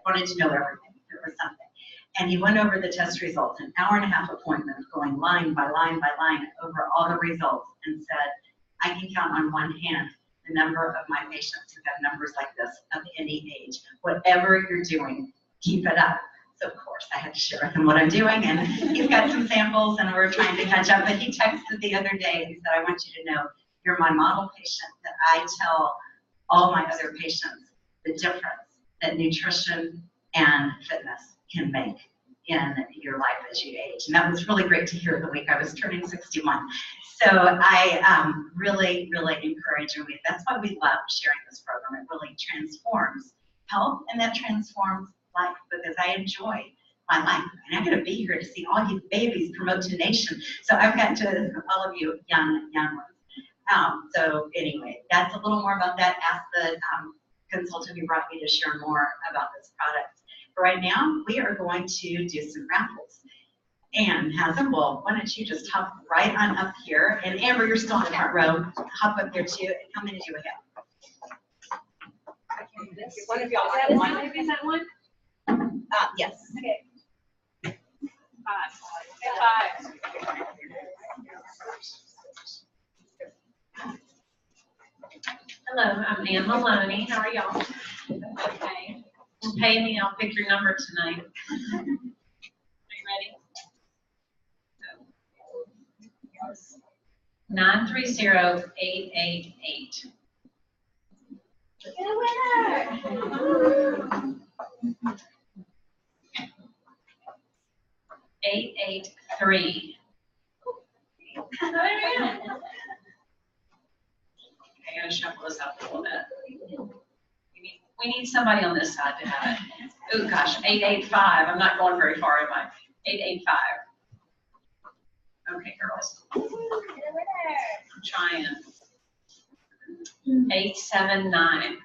A: wanted to know everything. There was something. And he went over the test results, an hour and a half appointment, going line by line by line over all the results, and said, I can count on one hand the number of my patients who have numbers like this of any age. Whatever you're doing, keep it up. So of course I had to share with him what I'm doing, and he's got some samples and we're trying to catch up. But he texted the other day and he said, I want you to know you're my model patient, that I tell all my other patients the difference that nutrition and fitness can make in your life as you age. And that was really great to hear the week I was turning 61. So I really, really encourage, and that's why we love sharing this program. It really transforms health, and that transforms life, because I enjoy my life. And I'm going to be here to see all you babies promote to nation. So I've got to all of you young ones. So anyway, that's a little more about that. Ask the consultant who brought me to share more about this product. But right now, we are going to do some raffles. Anne has them. Well, why don't you just hop right on up here. And Amber, you're still in the front row. Hop up here too. And how many do you have?
E: One of y'all have one.
D: Is that one?
E: Yes.
D: Okay. Five. Hello, I'm Ann Maloney. How are y'all? Okay. Pay me, I'll pick your number tonight. Are you ready? 930888.
E: Get a winner!
D: 883. I gotta shuffle this up a little bit. We need somebody on this side to have it. Oh gosh, 885. I'm not going very far, am I? 885. Okay, girls.
E: Get a winner!
D: I'm trying. 879.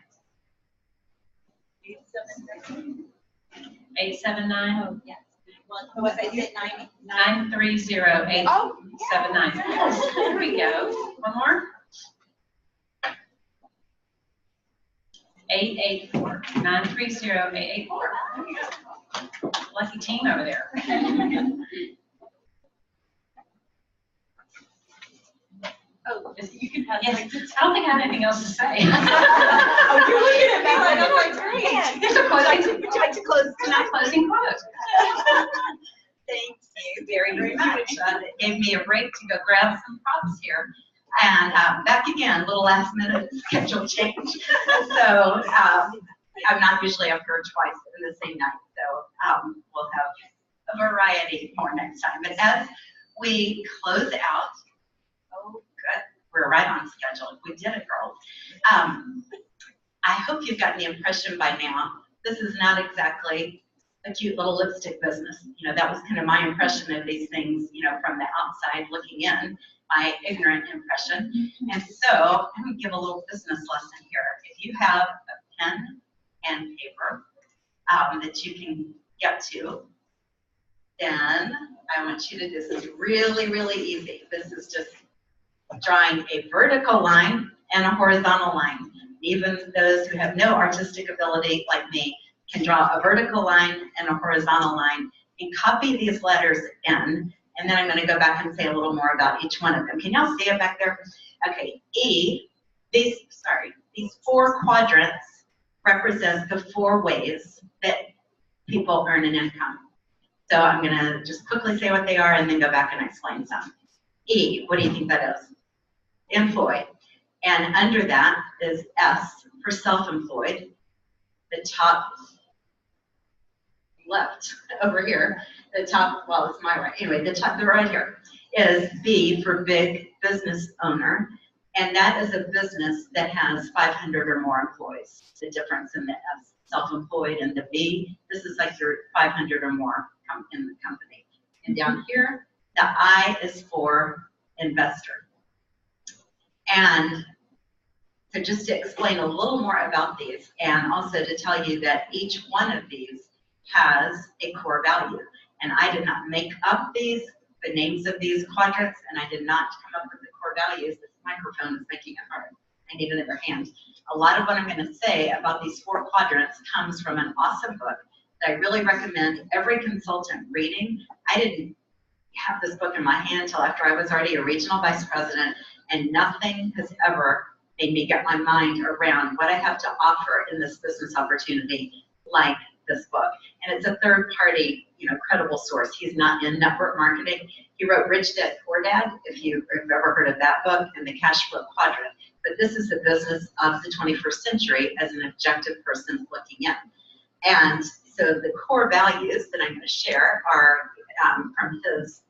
D: 879.
E: Oh, yes. What was I said, 90?
D: 930879.
E: Oh,
D: There we go. One more. 884. 930884. Lucky team over there. Oh, you can pass. Yes, I don't think I have anything else to say.
E: Oh, you're looking at me like, I'm like, great.
D: There's a quote.
E: Would you like to close
D: My closing quote.
E: Thank you very, very much.
A: It gave me a break to go grab some props here. And back again, little last minute schedule change. So I'm not usually up here twice in the same night. So we'll have a variety more next time. But as we close out, oh, good, we're right on schedule. We did it, girls. I hope you've gotten the impression by now, this is not exactly a cute little lipstick business. You know, that was kind of my impression of these things, you know, from the outside looking in, my ignorant impression. And so I'm going to give a little business lesson here. If you have a pen and paper that you can get to, then I want you to, this is really, really easy. This is just drawing a vertical line and a horizontal line. Even those who have no artistic ability like me can draw a vertical line and a horizontal line and copy these letters in. And then I'm going to go back and say a little more about each one of them. Can y'all see it back there? Okay, these four quadrants represent the four ways that people earn an income. So I'm gonna just quickly say what they are and then go back and explain some. E, what do you think that is? Employed. And under that is S for self-employed. The top left over here, the top, well, it's my right. Anyway, the right here is B for big business owner. And that is a business that has 500 or more employees. The difference in the S, self-employed, and the B, this is like your 500 or more in the company. And down here, the I is for investor. And so just to explain a little more about these, and also to tell you that each one of these has a core value. And I did not make up the names of these quadrants, and I did not come up with the core values. This microphone is making it hard. I need another hand. A lot of what I'm going to say about these 4 quadrants comes from an awesome book that I really recommend every consultant reading. I didn't have this book in my hand until after I was already a regional vice president, and nothing has ever made me get my mind around what I have to offer in this business opportunity like this book. And it's a third-party, credible source. He's not in network marketing. He wrote Rich Dad Poor Dad, if you've ever heard of that book, and the Cash Flow Quadrant. But this is the business of the 21st century as an objective person looking in. And so the core values that I'm going to share are from his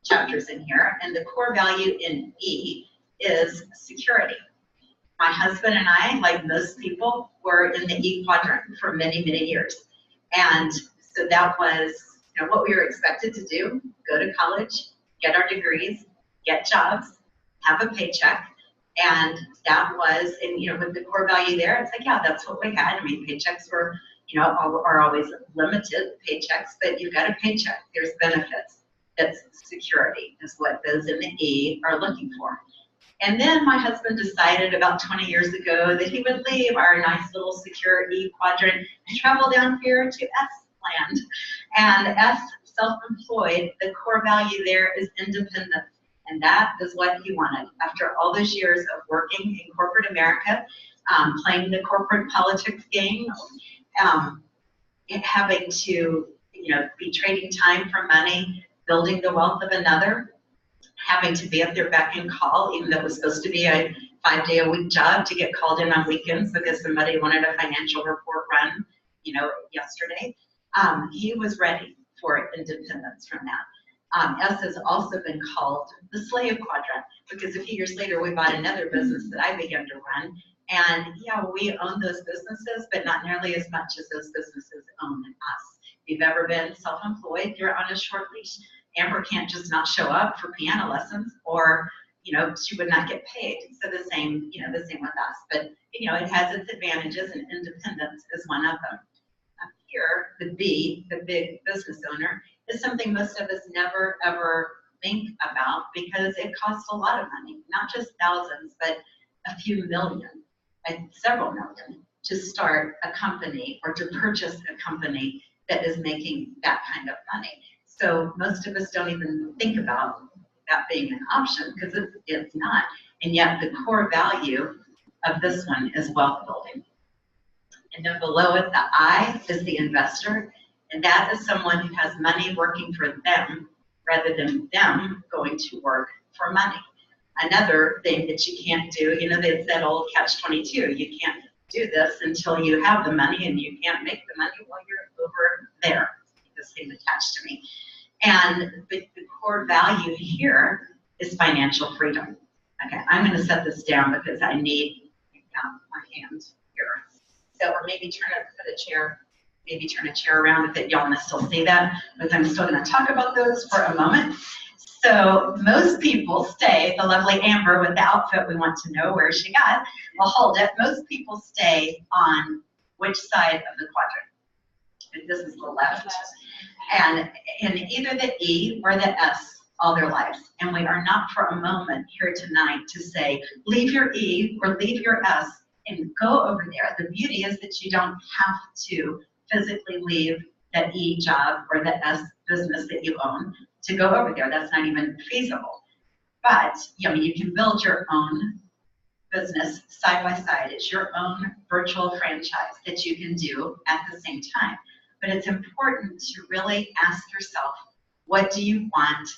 A: chapters in here. And the core value in E is security. My husband and I, like most people, were in the E quadrant for many, many years. And so that was what we were expected to do: go to college, get our degrees, get jobs, have a paycheck. And that was, and with the core value there, it's like, yeah, that's what we had. I mean, paychecks were, are always limited paychecks, but you've got a paycheck. There's benefits. That's security, is what those in the E are looking for. And then my husband decided about 20 years ago that he would leave our nice little secure E quadrant and travel down here to S land. And S, self-employed, the core value there is independence. And that is what he wanted. After all those years of working in corporate America, playing the corporate politics game, having to, be trading time for money, building the wealth of another, having to be at their beck and call, even though it was supposed to be a 5-day-a-week job, to get called in on weekends because somebody wanted a financial report run, yesterday. He was ready for independence from that. S has also been called the slave quadrant because a few years later we bought another business that I began to run. And yeah, we own those businesses, but not nearly as much as those businesses own us. If you've ever been self-employed, you're on a short leash. Amber can't just not show up for piano lessons, or she would not get paid. So the same with us. But it has its advantages, and independence is one of them. Up here, the B, the big business owner, is something most of us never ever think about because it costs a lot of money, not just thousands, but a few million, and several million, to start a company or to purchase a company that is making that kind of money. So most of us don't even think about that being an option because it's not. And yet the core value of this one is wealth building. And then below it, the I is the investor. And that is someone who has money working for them rather than them going to work for money. Another thing that you can't do, they said old catch-22, you can't do this until you have the money, and you can't make the money while you're over there. This thing attached to me. And the core value here is financial freedom. Okay, I'm going to set this down because I need my hand here. So, or maybe turn a chair around if y'all can still see that, because I'm still going to talk about those for a moment. So most people stay, the lovely Amber with the outfit we want to know where she got, will hold it. Most people stay on which side of the quadrant? This is the left. And in either the E or the S all their lives. And we are not for a moment here tonight to say, leave your E or leave your S and go over there. The beauty is that you don't have to physically leave that E job or the S business that you own to go over there. That's not even feasible. But you can build your own business side by side. It's your own virtual franchise that you can do at the same time. but it's important to really ask yourself, what do you want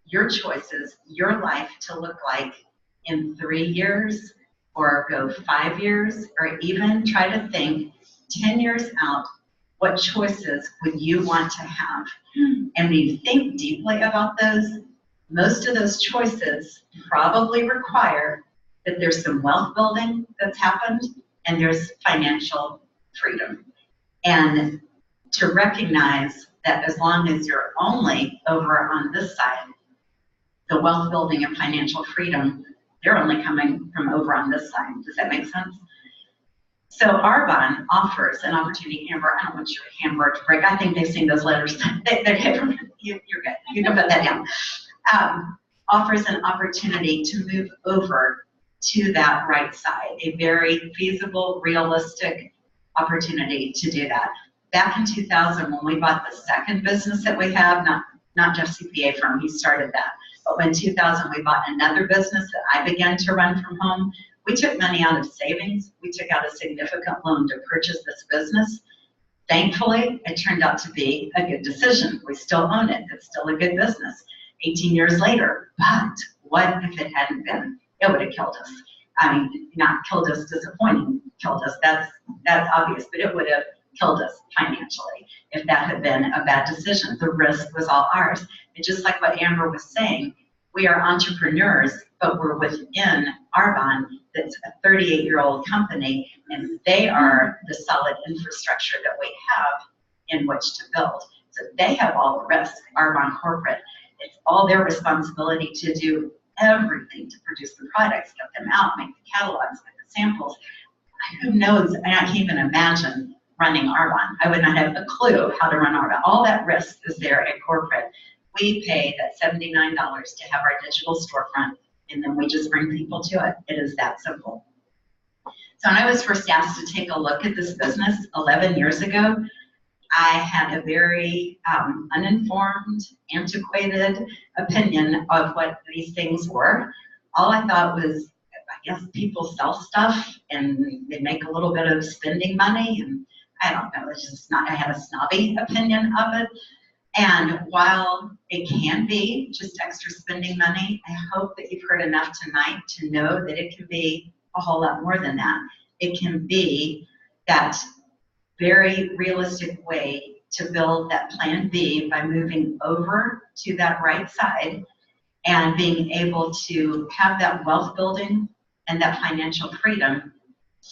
A: your choices, your life to look like in 3 years, or go 5 years, or even try to think 10 years out, what choices would you want to have? And when you think deeply about those, most of those choices probably require that there's some wealth building that's happened and there's financial freedom. And to recognize that as long as you're only over on this side, the wealth building and financial freedom, they're only coming from over on this side. Does that make sense? So Arbonne offers an opportunity. Amber, I don't want your hamburger to break. I think they've seen those letters. You're good. You can put that down. Offers an opportunity to move over to that right side, a very feasible, realistic opportunity to do that. Back in 2000, when we bought the second business that we have, not Jeff CPA firm, he started that, but when 2000 we bought another business that I began to run from home, we took money out of savings. We took out a significant loan to purchase this business. Thankfully, it turned out to be a good decision. We still own it. It's still a good business 18 years later. But what if it hadn't been? It would have killed us. I mean, not killed us disappointing, killed us. That's obvious, but it would have killed us financially if that had been a bad decision. The risk was all ours. And just like what Amber was saying, we are entrepreneurs, but we're within Arbonne, that's a 38-year-old company, and they are the solid infrastructure that we have in which to build. So they have all the risk, Arbonne Corporate. It's all their responsibility to do everything to produce the products, get them out, make the catalogs, make the samples. Who knows? I can't even imagine running Arbonne. I would not have a clue how to run Arbonne. All that risk is there at corporate. We pay that $79 to have our digital storefront, and then we just bring people to it. It is that simple. So when I was first asked to take a look at this business 11 years ago, I had a very uninformed, antiquated opinion of what these things were. All I thought was, I guess people sell stuff and they make a little bit of spending money, and I don't know, it's just not, I had a snobby opinion of it. And while it can be just extra spending money, I hope that you've heard enough tonight to know that it can be a whole lot more than that. It can be that very realistic way to build that plan B by moving over to that right side and being able to have that wealth building and that financial freedom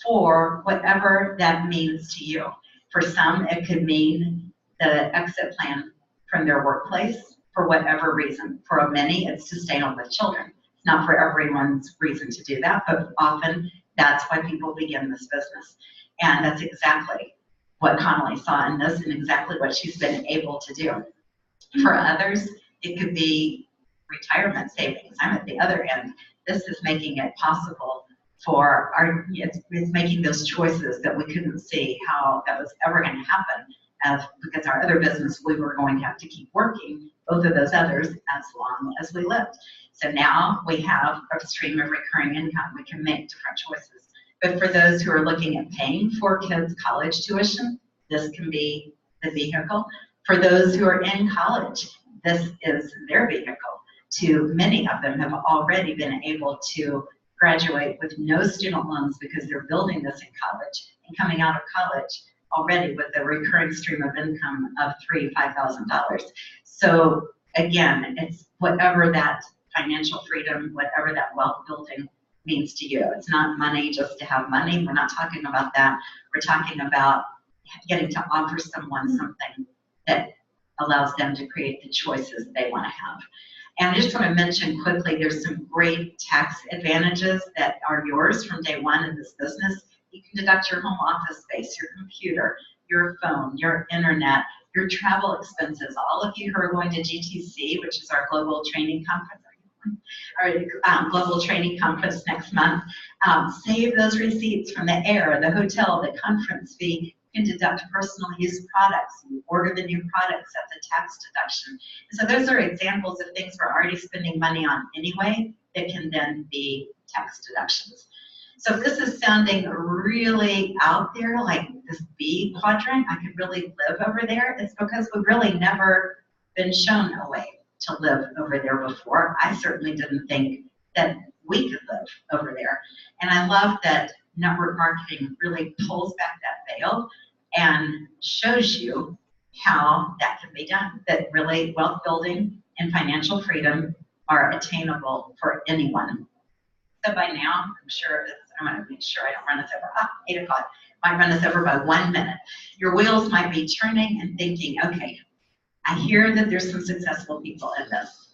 A: for whatever that means to you. For some, it could mean the exit plan from their workplace for whatever reason. For many, it's to stay home with children. It's not for everyone's reason to do that, but often that's why people begin this business. And that's exactly what Connolly saw in this and exactly what she's been able to do. For others, it could be retirement savings. I'm at the other end. This is making it possible for it's making those choices that we couldn't see how that was ever going to happen. Because our other business, we were going to have to keep working, both of those others, as long as we lived. So now we have a stream of recurring income. We can make different choices. But for those who are looking at paying for kids' college tuition, this can be the vehicle. For those who are in college, this is their vehicle. Many of them have already been able to graduate with no student loans because they're building this in college and coming out of college already with a recurring stream of income of $3,000 to $5,000. So again, it's whatever that financial freedom, whatever that wealth building means to you. It's not money just to have money. We're not talking about that. We're talking about getting to offer someone something that allows them to create the choices they want to have. And I just want to mention quickly, there's some great tax advantages that are yours from day one in this business. You can deduct your home office space, your computer, your phone, your internet, your travel expenses. All of you who are going to GTC, which is our global training conference, global training conference next month, save those receipts from the air, the hotel, the conference fee. You can deduct personal use products. You order the new products, that's a tax deduction. And so those are examples of things we're already spending money on anyway that can then be tax deductions. So if this is sounding really out there, like this B quadrant, I could really live over there, it's because we've really never been shown a way to live over there before. I certainly didn't think that we could live over there. And I love that network marketing really pulls back that veil and shows you how that can be done, that really wealth building and financial freedom are attainable for anyone. So by now, I'm sure I'm going to make sure I don't run us over. 8 o'clock. Might run us over by 1 minute. Your wheels might be turning and thinking, okay, I hear that there's some successful people in this.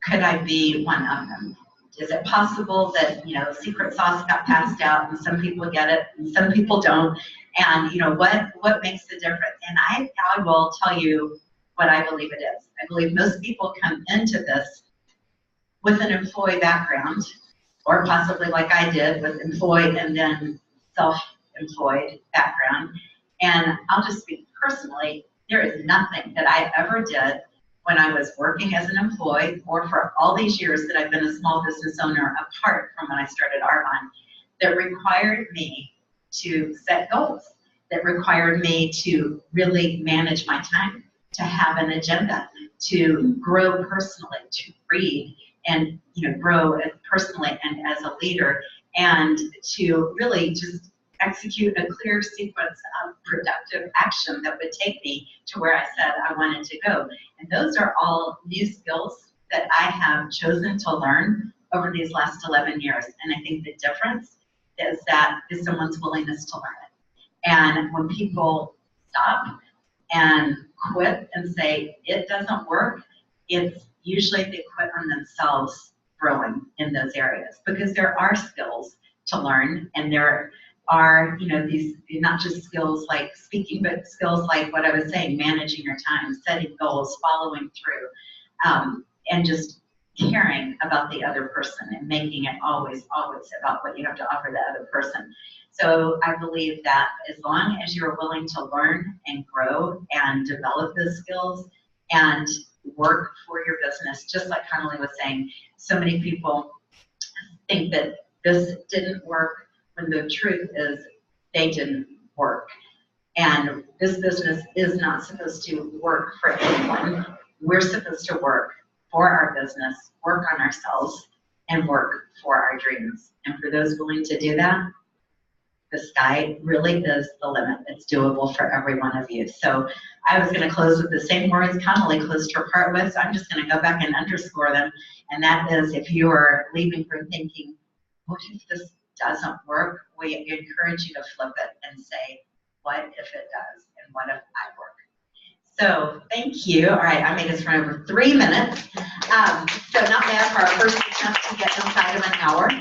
A: Could I be one of them? Is it possible that, you know, secret sauce got passed out and some people get it and some people don't? And, you know, what makes the difference? And I will tell you what I believe it is. I believe most people come into this with an employee background, or possibly like I did with employed and then self-employed background. And I'll just speak personally, there is nothing that I ever did when I was working as an employee or for all these years that I've been a small business owner apart from when I started Arvon that required me to set goals, that required me to really manage my time, to have an agenda, to grow personally, to read and, you know, grow personally and as a leader, and to really just execute a clear sequence of productive action that would take me to where I said I wanted to go. And those are all new skills that I have chosen to learn over these last 11 years. And I think the difference is someone's willingness to learn it. And when people stop and quit and say, it doesn't work, it's usually they quit on themselves growing in those areas, because there are skills to learn, and there are, you know, these not just skills like speaking, but skills like what I was saying, managing your time, setting goals, following through, and just caring about the other person and making it always about what you have to offer the other person. So I believe that as long as you're willing to learn and grow and develop those skills and work for your business, just like Connolly was saying, so many people think that this didn't work when the truth is they didn't work. And this business is not supposed to work for anyone. We're supposed to work for our business, work on ourselves, and work for our dreams. And for those willing to do that, the sky really is the limit. It's doable for every one of you. So I was going to close with the same words Connolly closed her part with, so I'm just going to go back and underscore them. And that is, if you are leaving from thinking, what if this doesn't work, we encourage you to flip it and say, what if it does? And what if I work? So thank you. All right, I made us run over 3 minutes. So not bad for our first attempt to get inside of an hour.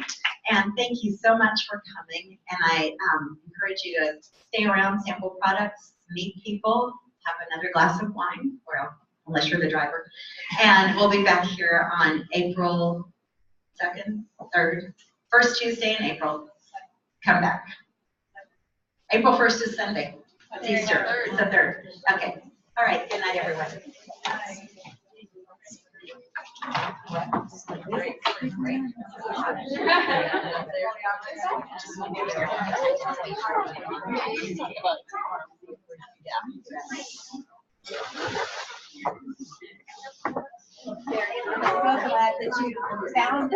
A: And thank you so much for coming. And I encourage you to stay around, sample products, meet people, have another glass of wine, or unless you're the driver. And we'll be back here on April 2nd, 3rd, first Tuesday in April. Come back. April 1st is Sunday. It's Easter. It's the 3rd. Okay. All right. Good night, everyone.
E: I'm so glad that you found